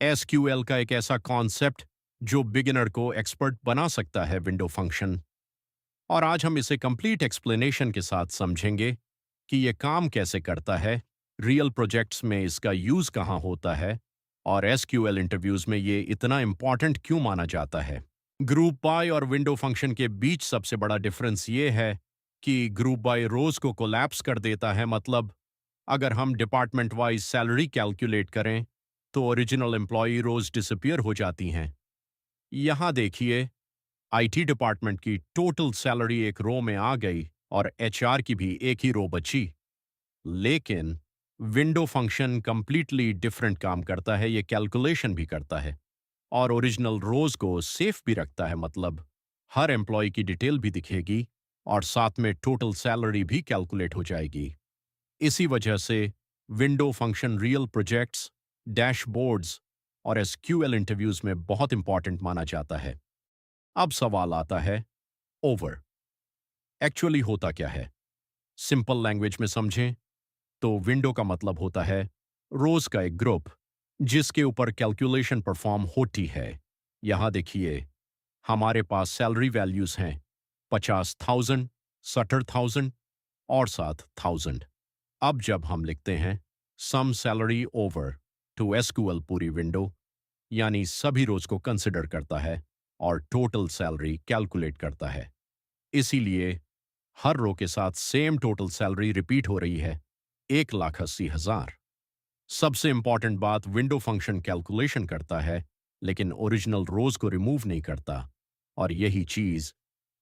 SQL का एक ऐसा कॉन्सेप्ट जो बिगिनर को एक्सपर्ट बना सकता है विंडो फंक्शन। और आज हम इसे कंप्लीट एक्सप्लेनेशन के साथ समझेंगे कि ये काम कैसे करता है, रियल प्रोजेक्ट्स में इसका यूज़ कहाँ होता है और एसक्यूएल इंटरव्यूज़ में ये इतना इम्पॉर्टेंट क्यों माना जाता है। ग्रुप बाय और विंडो फंक्शन के बीच सबसे बड़ा डिफरेंस ये है कि ग्रुप बाय रोज को कोलैप्स कर देता है। मतलब अगर हम डिपार्टमेंट वाइज सैलरी कैलकुलेट करें तो ओरिजिनल एम्प्लॉय रोज डिसअपियर हो जाती हैं। यहाँ देखिए, आईटी डिपार्टमेंट की टोटल सैलरी एक रो में आ गई और एचआर की भी एक ही रो बची। लेकिन विंडो फंक्शन कंप्लीटली डिफरेंट काम करता है, ये कैलकुलेशन भी करता है और ओरिजिनल रोज को सेफ भी रखता है। मतलब हर एम्प्लॉय की डिटेल भी दिखेगी और साथ में टोटल सैलरी भी कैलकुलेट हो जाएगी। इसी वजह से window function real projects, dashboards और एसक्यूएल इंटरव्यूज में बहुत इंपॉर्टेंट माना जाता है। अब सवाल आता है, ओवर एक्चुअली होता क्या है? सिंपल लैंग्वेज में समझें तो विंडो का मतलब होता है रोज का एक ग्रुप जिसके ऊपर कैलकुलेशन परफॉर्म होती है। यहां देखिए, हमारे पास सैलरी वैल्यूज हैं 50,000, 60,000 और 7,000। अब जब हम लिखते हैं सम सैलरी ओवर टू एसक्यूएल, पूरी विंडो यानी सभी रोज को कंसिडर करता है और टोटल सैलरी कैलकुलेट करता है। इसीलिए हर रो के साथ सेम टोटल सैलरी रिपीट हो रही है, 1,80,000। सबसे इंपॉर्टेंट बात, विंडो फंक्शन कैलकुलेशन करता है लेकिन ओरिजिनल रोज को रिमूव नहीं करता और यही चीज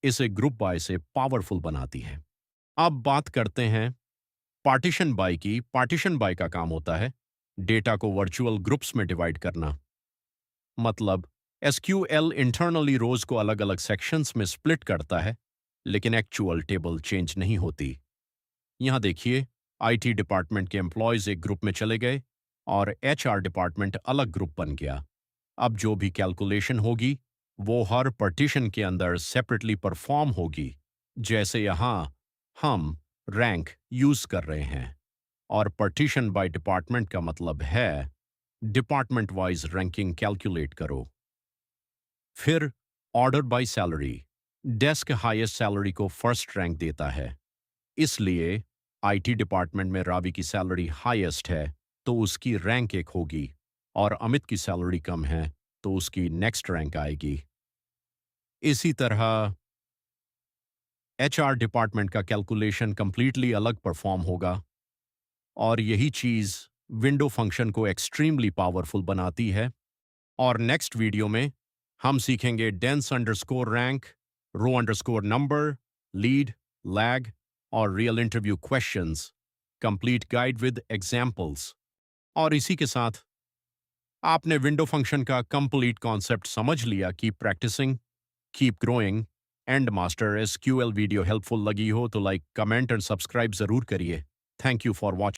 इसे ग्रुप बाय से पावरफुल बनाती है। अब बात करते हैं पार्टीशन बाय की। पार्टीशन बाय का काम होता है डेटा को वर्चुअल ग्रुप्स में डिवाइड करना। मतलब एसक्यूएल इंटरनली रोज को अलग अलग सेक्शंस में स्प्लिट करता है लेकिन एक्चुअल टेबल चेंज नहीं होती। यहां देखिए, आईटी डिपार्टमेंट के एम्प्लॉयज एक ग्रुप में चले गए और एचआर डिपार्टमेंट अलग ग्रुप बन गया। अब जो भी कैलकुलेशन होगी वो हर पार्टीशन के अंदर सेपरेटली परफॉर्म होगी। जैसे यहां हम रैंक यूज कर रहे हैं और पार्टीशन बाय डिपार्टमेंट का मतलब है डिपार्टमेंट वाइज रैंकिंग कैलकुलेट करो। फिर order by salary, desk highest salary को फर्स्ट रैंक देता है। इसलिए आईटी डिपार्टमेंट में रावी की सैलरी हाईएस्ट है तो उसकी रैंक एक होगी और अमित की सैलरी कम है तो उसकी नेक्स्ट रैंक आएगी। इसी तरह एचआर डिपार्टमेंट का कैलकुलेशन कंप्लीटली अलग परफॉर्म होगा और यही चीज विंडो फंक्शन को एक्सट्रीमली पावरफुल बनाती है। और नेक्स्ट वीडियो में हम सीखेंगे dense underscore rank, row underscore number, lead, lag और real interview questions, complete guide with examples. और इसी के साथ आपने विंडो फंक्शन का कंप्लीट कॉन्सेप्ट समझ लिया। Keep practising, keep growing and master SQL. Video helpful लगी हो तो लाइक, कमेंट एंड सब्सक्राइब जरूर करिए। Thank you for watching.